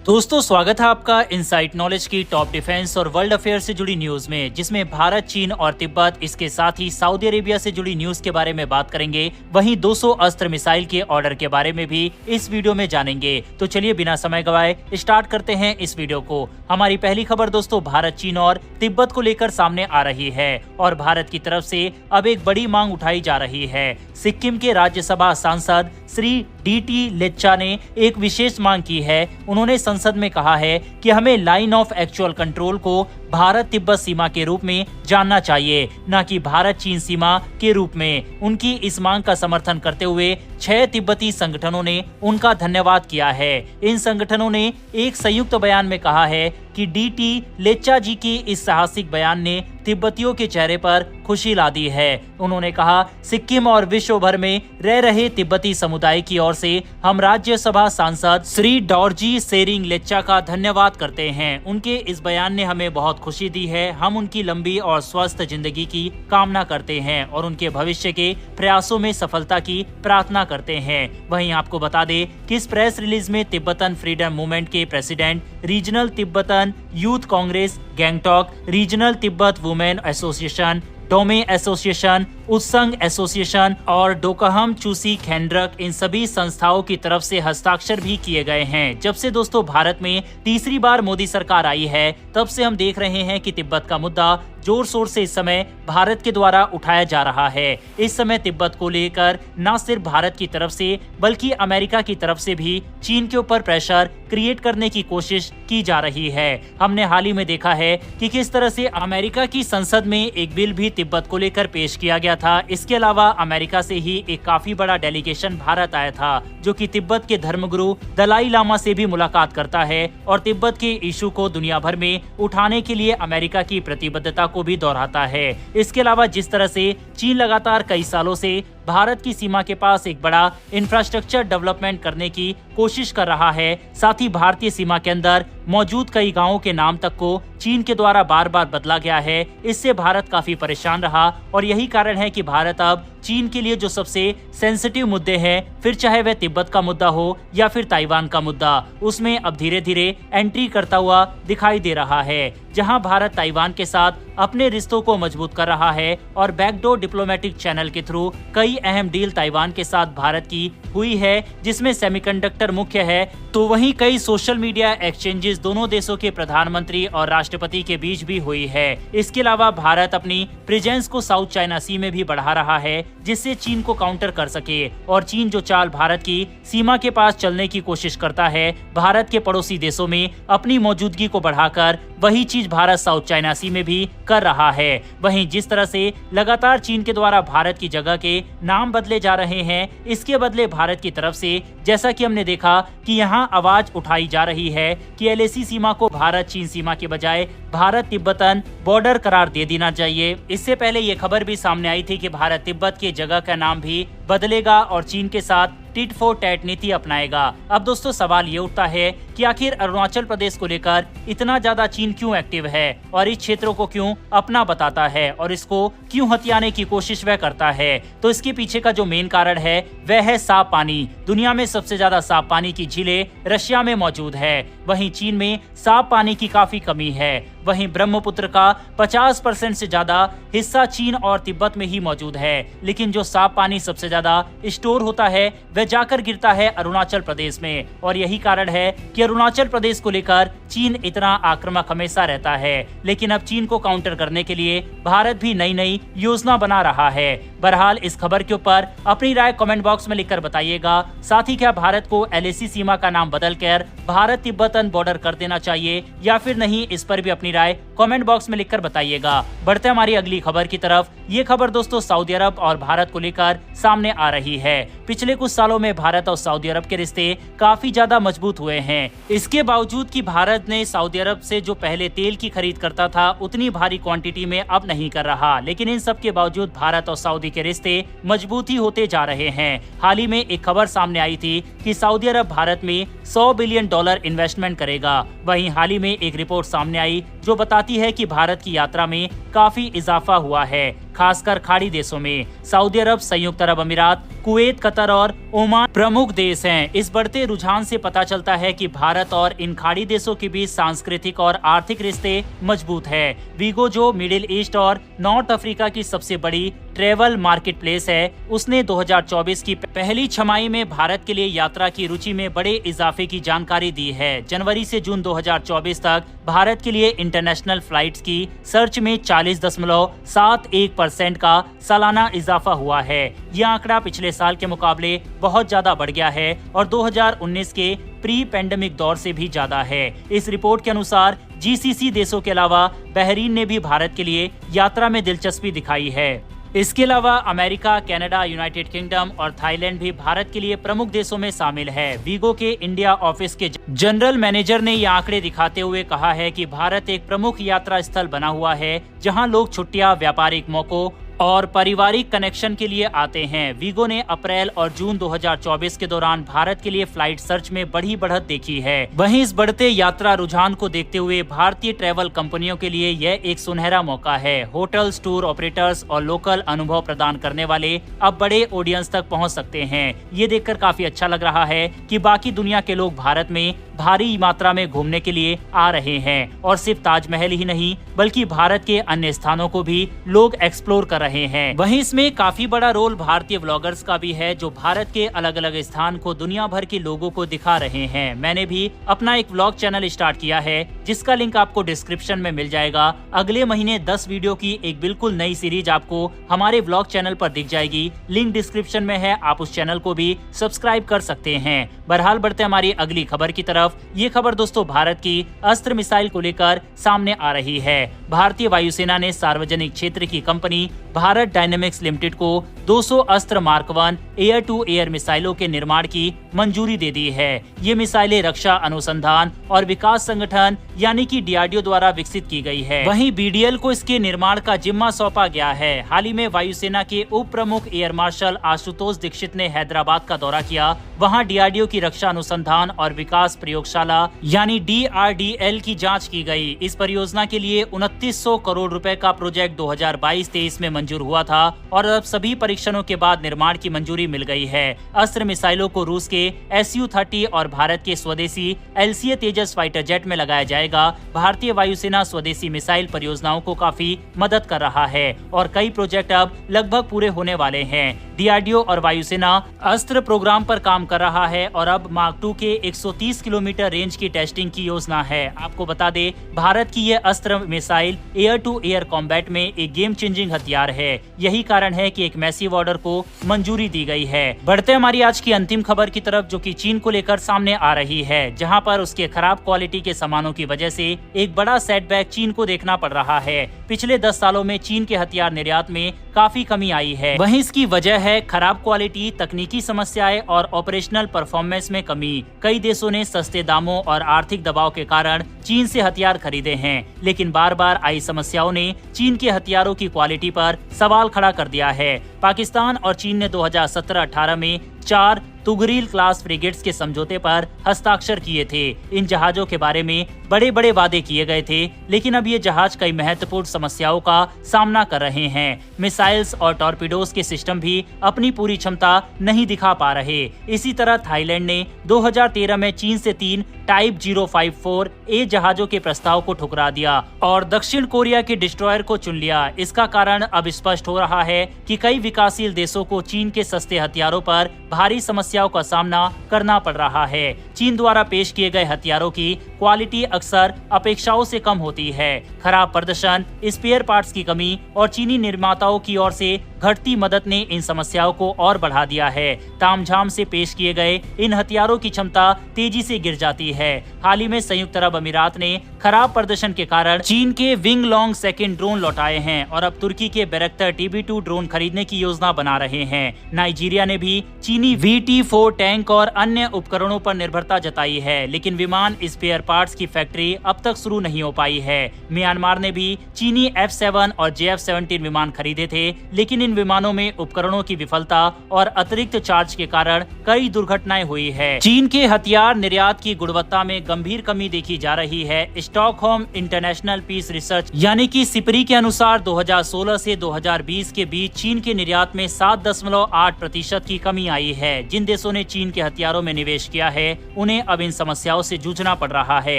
दोस्तों स्वागत है आपका इनसाइट नॉलेज की टॉप डिफेंस और वर्ल्ड अफेयर से जुड़ी न्यूज में, जिसमें भारत, चीन और तिब्बत, इसके साथ ही सऊदी अरेबिया से जुड़ी न्यूज के बारे में बात करेंगे। वहीं 200 अस्त्र मिसाइल के ऑर्डर के बारे में भी इस वीडियो में जानेंगे। तो चलिए बिना समय गवाए स्टार्ट करते हैं इस वीडियो को। हमारी पहली खबर दोस्तों भारत, चीन और तिब्बत को लेकर सामने आ रही है और भारत की तरफ से अब एक बड़ी मांग उठाई जा रही है। सिक्किम के राज्यसभा सांसद श्री डी.टी. लेच्चा ने एक विशेष मांग की है। उन्होंने संसद में कहा है कि हमें लाइन ऑफ एक्चुअल कंट्रोल को भारत तिब्बत सीमा के रूप में जानना चाहिए, न कि भारत चीन सीमा के रूप में। उनकी इस मांग का समर्थन करते हुए 6 तिब्बती संगठनों ने उनका धन्यवाद किया है। इन संगठनों ने एक संयुक्त बयान में कहा है कि डी.टी. लेच्चा जी की इस साहसिक बयान ने तिब्बतियों के चेहरे पर खुशी ला दी है। उन्होंने कहा, सिक्किम और विश्व भर में रह रहे तिब्बती समुदाय की ओर से हम राज्यसभा सांसद श्री डॉर्जी सेरिंग लेच्चा का धन्यवाद करते हैं। उनके इस बयान ने हमें बहुत खुशी दी है। हम उनकी लंबी और स्वस्थ जिंदगी की कामना करते हैं और उनके भविष्य के प्रयासों में सफलता की प्रार्थना करते हैं। वहीं आपको बता दें कि इस प्रेस रिलीज में तिब्बतन फ्रीडम मूवमेंट के president, regional Tibetan youth Congress Gangtok, regional Tibet women association, Domey association, Utsang association और डोकहम चूसी खेंड्रक, इन सभी संस्थाओं की तरफ से हस्ताक्षर भी किए गए हैं। जब से दोस्तों भारत में तीसरी बार मोदी सरकार आई है, तब से हम देख रहे हैं कि तिब्बत का मुद्दा जोर शोर से इस समय भारत के द्वारा उठाया जा रहा है। इस समय तिब्बत को लेकर न सिर्फ भारत की तरफ से बल्कि अमेरिका की तरफ से भी चीन के ऊपर प्रेशर क्रिएट करने की कोशिश की जा रही है। हमने हाल ही में देखा है कि किस तरह से अमेरिका की संसद में एक बिल भी तिब्बत को लेकर पेश किया गया था। इसके अलावा अमेरिका से ही एक काफी बड़ा डेलीगेशन भारत आया था, जो कि तिब्बत के धर्मगुरु दलाई लामा से भी मुलाकात करता है और तिब्बत के इशू को दुनिया भर में उठाने के लिए अमेरिका की प्रतिबद्धता को भी दोहराता है। इसके अलावा जिस तरह से चीन लगातार कई सालों से भारत की सीमा के पास एक बड़ा इंफ्रास्ट्रक्चर डेवलपमेंट करने की कोशिश कर रहा है, साथ ही भारतीय सीमा के अंदर मौजूद कई गांवों के नाम तक को चीन के द्वारा बार बार बदला गया है। इससे भारत काफी परेशान रहा और यही कारण है कि भारत अब चीन के लिए जो सबसे सेंसिटिव मुद्दे हैं, फिर चाहे वह तिब्बत का मुद्दा हो या फिर ताइवान का मुद्दा, उसमें अब धीरे धीरे एंट्री करता हुआ दिखाई दे रहा है। जहां भारत ताइवान के साथ अपने रिश्तों को मजबूत कर रहा है और बैकडोर डिप्लोमेटिक चैनल के थ्रू कई अहम डील ताइवान के साथ भारत की हुई है, जिसमें सेमीकंडक्टर मुख्य है, तो वहीं कई सोशल मीडिया एक्सचेंजेस दोनों देशों के प्रधानमंत्री और राष्ट्रपति के बीच भी हुई है। इसके अलावा भारत अपनी प्रेजेंस को साउथ चाइना सी में भी बढ़ा रहा है, जिससे चीन को काउंटर कर सके। और चीन जो चाल भारत की सीमा के पास चलने की कोशिश करता है, भारत के पड़ोसी देशों में अपनी मौजूदगी को बढ़ाकर, वही चीज भारत साउथ चाइना सी में भी कर रहा है। वहीं जिस तरह से लगातार चीन के द्वारा भारत की जगह के नाम बदले जा रहे हैं, इसके बदले भारत की तरफ से जैसा कि हमने देखा कि यहां आवाज उठाई जा रही है कि एलएसी सीमा को भारत चीन सीमा के बजाय भारत तिब्बतन बॉर्डर करार दे देना चाहिए। इससे पहले ये खबर भी सामने आई थी कि भारत तिब्बत की जगह का नाम भी बदलेगा और चीन के साथ टिट फॉर टैट नीति अपनाएगा। अब दोस्तों सवाल ये उठता है कि आखिर अरुणाचल प्रदेश को लेकर इतना ज्यादा चीन क्यों एक्टिव है और इस क्षेत्रों को क्यों अपना बताता है और इसको क्यों हथियाने की कोशिश वह करता है। तो इसके पीछे का जो मेन कारण है वह है साफ पानी। दुनिया में सबसे ज्यादा साफ पानी की झीलें रशिया में मौजूद है, वहीं चीन में साफ पानी की काफी कमी है। वहीं ब्रह्मपुत्र का 50% से ज्यादा हिस्सा चीन और तिब्बत में ही मौजूद है, लेकिन जो साफ पानी सबसे ज्यादा स्टोर होता है वह जाकर गिरता है अरुणाचल प्रदेश में। और यही कारण है कि अरुणाचल प्रदेश को लेकर चीन इतना आक्रामक हमेशा रहता है। लेकिन अब चीन को काउंटर करने के लिए भारत भी नई नई योजना बना रहा है। बहरहाल इस खबर के ऊपर अपनी राय कमेंट बॉक्स में लिखकर बताइएगा। साथ ही क्या भारत को एलएसी सीमा का नाम बदलकर भारत तिब्बतन बॉर्डर कर देना चाहिए या फिर नहीं, इस पर भी अपनी राय कमेंट बॉक्स में लिखकर बताइएगा। बढ़ते हमारी अगली खबर की तरफ। ये खबर दोस्तों सऊदी अरब और भारत को लेकर सामने आ रही है। पिछले कुछ सालों में भारत और सऊदी अरब के रिश्ते काफी ज्यादा मजबूत हुए हैं। इसके बावजूद कि भारत ने सऊदी अरब से जो पहले तेल की खरीद करता था, उतनी भारी क्वांटिटी में अब नहीं कर रहा। लेकिन इन सब के बावजूद भारत और सऊदी के रिश्ते मजबूत ही होते जा रहे हैं। हाल ही में एक खबर सामने आई थी कि सऊदी अरब भारत में $100 बिलियन इन्वेस्टमेंट करेगा। वहीं हाल ही में एक रिपोर्ट सामने आई जो बताती है कि भारत की यात्रा में काफी इजाफा हुआ है। खासकर खाड़ी देशों में। सऊदी अरब, संयुक्त अरब अमीरात, कुवैत, कतर और ओमान प्रमुख देश हैं। इस बढ़ते रुझान से पता चलता है कि भारत और इन खाड़ी देशों के बीच सांस्कृतिक और आर्थिक रिश्ते मजबूत है। वीगो, जो मिडिल ईस्ट और नॉर्थ अफ्रीका की सबसे बड़ी ट्रेवल मार्केट प्लेस है, उसने 2024 की पहली छमाही में भारत के लिए यात्रा की रुचि में बड़े इजाफे की जानकारी दी है। जनवरी से जून 2024 तक भारत के लिए इंटरनेशनल फ्लाइट्स की सर्च में 40.71% का सालाना इजाफा हुआ है। यह आंकड़ा पिछले साल के मुकाबले बहुत ज्यादा बढ़ गया है और 2019 के प्री पेंडेमिक दौर से भी ज्यादा है। इस रिपोर्ट के अनुसार जीसीसी देशों के अलावा बहरीन ने भी भारत के लिए यात्रा में दिलचस्पी दिखाई है। इसके अलावा अमेरिका, कनाडा, यूनाइटेड किंगडम और थाईलैंड भी भारत के लिए प्रमुख देशों में शामिल है। वीगो के इंडिया ऑफिस के जनरल मैनेजर ने ये आंकड़े दिखाते हुए कहा है कि भारत एक प्रमुख यात्रा स्थल बना हुआ है, जहां लोग छुट्टियां, व्यापारिक मौकों और पारिवारिक कनेक्शन के लिए आते हैं। वीगो ने अप्रैल और जून 2024 के दौरान भारत के लिए फ्लाइट सर्च में बड़ी बढ़त देखी है। वहीं इस बढ़ते यात्रा रुझान को देखते हुए भारतीय ट्रैवल कंपनियों के लिए यह एक सुनहरा मौका है। होटल्स, टूर ऑपरेटर्स और लोकल अनुभव प्रदान करने वाले अब बड़े ऑडियंस तक पहुंच सकते हैं। ये देखकर काफी अच्छा लग रहा है कि बाकी दुनिया के लोग भारत में भारी मात्रा में घूमने के लिए आ रहे हैं और सिर्फ ताजमहल ही नहीं बल्कि भारत के अन्य स्थानों को भी लोग एक्सप्लोर कर रहे हैं। वहीं इसमें काफी बड़ा रोल भारतीय व्लॉगर्स का भी है, जो भारत के अलग अलग स्थान को दुनिया भर के लोगों को दिखा रहे हैं। मैंने भी अपना एक व्लॉग चैनल स्टार्ट किया है, जिसका लिंक आपको डिस्क्रिप्शन में मिल जाएगा। अगले महीने 10 वीडियो की एक बिल्कुल नई सीरीज आपको हमारे व्लॉग चैनल पर दिख जाएगी। लिंक डिस्क्रिप्शन में है, आप उस चैनल को भी सब्सक्राइब कर सकते हैं। बहरहाल बढ़ते हमारी अगली खबर की तरफ। ये खबर दोस्तों भारत की अस्त्र मिसाइल को लेकर सामने आ रही है। भारतीय वायुसेना ने सार्वजनिक क्षेत्र की कंपनी भारत डायनेमिक्स लिमिटेड को 200 अस्त्र मार्क 1 एयर टू एयर मिसाइलों के निर्माण की मंजूरी दे दी है। ये मिसाइलें रक्षा अनुसंधान और विकास संगठन यानी कि डीआरडीओ द्वारा विकसित की गई है। वहीं बीडीएल को इसके निर्माण का जिम्मा सौंपा गया है। हाल ही में वायुसेना के उप प्रमुख एयर मार्शल आशुतोष दीक्षित ने हैदराबाद का दौरा किया। वहां डीआरडीओ की रक्षा अनुसंधान और विकास प्रयोगशाला यानी डीआरडीएल की जांच की गई। इस परियोजना के लिए 2900 करोड़ रुपए का प्रोजेक्ट 2022-23 में मंजूर हुआ था और अब सभी परीक्षणों के बाद निर्माण की मंजूरी मिल गई है। अस्त्र मिसाइलों को रूस के SU-30 और भारत के स्वदेशी LCA तेजस फाइटर जेट में लगाया जाएगा। भारतीय वायुसेना स्वदेशी मिसाइल परियोजनाओं को काफी मदद कर रहा है और कई प्रोजेक्ट अब लगभग पूरे होने वाले हैं। डीआरडीओ और वायुसेना अस्त्र प्रोग्राम पर काम कर रहा है और अब मार्क 2 के 130 किलोमीटर रेंज की टेस्टिंग की योजना है। आपको बता दें, भारत की यह Astra missile air to air combat में एक गेम चेंजिंग हथियार है। यही कारण है कि एक मैसिव ऑर्डर को मंजूरी दी गई है। बढ़ते हमारी आज की अंतिम खबर की तरफ, जो कि चीन को लेकर सामने आ रही है, जहां पर उसके खराब क्वालिटी के सामानों की वजह से एक बड़ा सेटबैक चीन को देखना पड़ रहा है। पिछले 10 सालों में चीन के हथियार निर्यात में काफी कमी आई है। वहीं इसकी वजह है खराब क्वालिटी, तकनीकी समस्याएं और ऑपरेशनल परफॉर्मेंस में कमी। कई देशों ने सस्ते दामों और आर्थिक दबाव के कारण चीन से हथियार खरीदे हैं, लेकिन बार बार आई समस्याओं ने चीन के हथियारों की क्वालिटी पर सवाल खड़ा कर दिया है। पाकिस्तान और चीन ने 2017-18 में 4 तुगरील क्लास फ्रिगेट्स के समझौते पर हस्ताक्षर किए थे। इन जहाजों के बारे में बड़े बड़े वादे किए गए थे, लेकिन अब ये जहाज कई महत्वपूर्ण समस्याओं का सामना कर रहे हैं। मिसाइल्स और टॉर्पीडोज के सिस्टम भी अपनी पूरी क्षमता नहीं दिखा पा रहे। इसी तरह थाईलैंड ने 2013 में चीन से 3 टाइप 054A जहाजों के प्रस्ताव को ठुकरा दिया और दक्षिण कोरिया के डिस्ट्रॉयर को चुन लिया। इसका कारण अब स्पष्ट हो रहा है कि कई विकासशील देशों को चीन के सस्ते हथियारों पर भारी समस्याओं का सामना करना पड़ रहा है। चीन द्वारा पेश किए गए हथियारों की क्वालिटी अक्सर अपेक्षाओं से कम होती है। खराब प्रदर्शन, स्पेयर पार्ट्स की कमी और चीनी निर्माताओं की ओर से घटती मदद ने इन समस्याओं को और बढ़ा दिया है। तामझाम से पेश किए गए इन हथियारों की क्षमता तेजी से गिर जाती है। हाल ही में संयुक्त अरब अमीरात ने खराब प्रदर्शन के कारण चीन के विंग लॉन्ग सेकंड ड्रोन लौटाए हैं और अब तुर्की के बैरक्टर TB2 ड्रोन खरीदने की योजना बना रहे हैं। नाइजीरिया ने भी चीनी VT4 टैंक और अन्य उपकरणों पर निर्भरता जताई है, लेकिन विमान स्पेयर पार्ट्स की फैक्ट्री अब तक शुरू नहीं हो पाई है। म्यांमार ने भी चीनी F7 और JF-17 विमान खरीदे थे, लेकिन इन विमानों में उपकरणों की विफलता और अतिरिक्त चार्ज के कारण कई दुर्घटनाएं हुई है। चीन के हथियार निर्यात की गुणवत्ता में गंभीर कमी देखी जा रही रही है। स्टॉकहोम इंटरनेशनल पीस रिसर्च यानी कि सिपरी के अनुसार 2016 से 2020 के बीच चीन के निर्यात में 7.8% की कमी आई है। जिन देशों ने चीन के हथियारों में निवेश किया है उन्हें अब इन समस्याओं से जूझना पड़ रहा है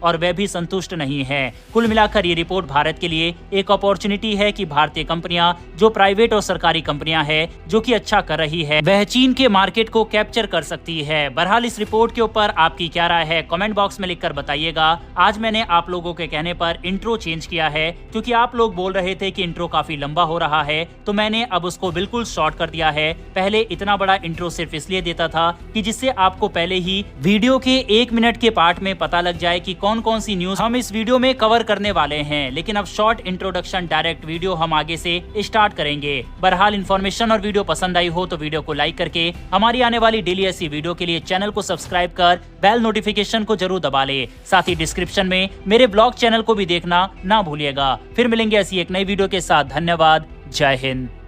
और वे भी संतुष्ट नहीं है। कुल मिलाकर ये रिपोर्ट भारत के लिए एक अपॉर्चुनिटी है कि भारतीय कंपनियां जो प्राइवेट और सरकारी कंपनियां हैं जो कि अच्छा कर रही है वह चीन के मार्केट को कैप्चर कर सकती है। बहरहाल इस रिपोर्ट के ऊपर आपकी क्या राय है कमेंट बॉक्स में लिखकर बताइएगा। आज मैंने आप लोगों के कहने पर इंट्रो चेंज किया है क्योंकि आप लोग बोल रहे थे कि इंट्रो काफी लंबा हो रहा है, तो मैंने अब उसको बिल्कुल शॉर्ट कर दिया है। पहले इतना बड़ा इंट्रो सिर्फ इसलिए देता था कि जिससे आपको पहले ही वीडियो के 1 मिनट के पार्ट में पता लग जाए कि कौन कौन सी न्यूज हम इस वीडियो में कवर करने वाले हैं। लेकिन अब शॉर्ट इंट्रोडक्शन डायरेक्ट वीडियो हम आगे से स्टार्ट करेंगे। बहरहाल इन्फॉर्मेशन और वीडियो पसंद आई हो तो वीडियो को लाइक करके हमारी आने वाली डेली ऐसी वीडियो के लिए चैनल को सब्सक्राइब कर बेल नोटिफिकेशन को जरूर दबा ले। साथ ही डिस्क्रिप्शन में मेरे ब्लॉग चैनल को भी देखना ना भूलिएगा। फिर मिलेंगे ऐसी एक नई वीडियो के साथ। धन्यवाद। जय हिंद।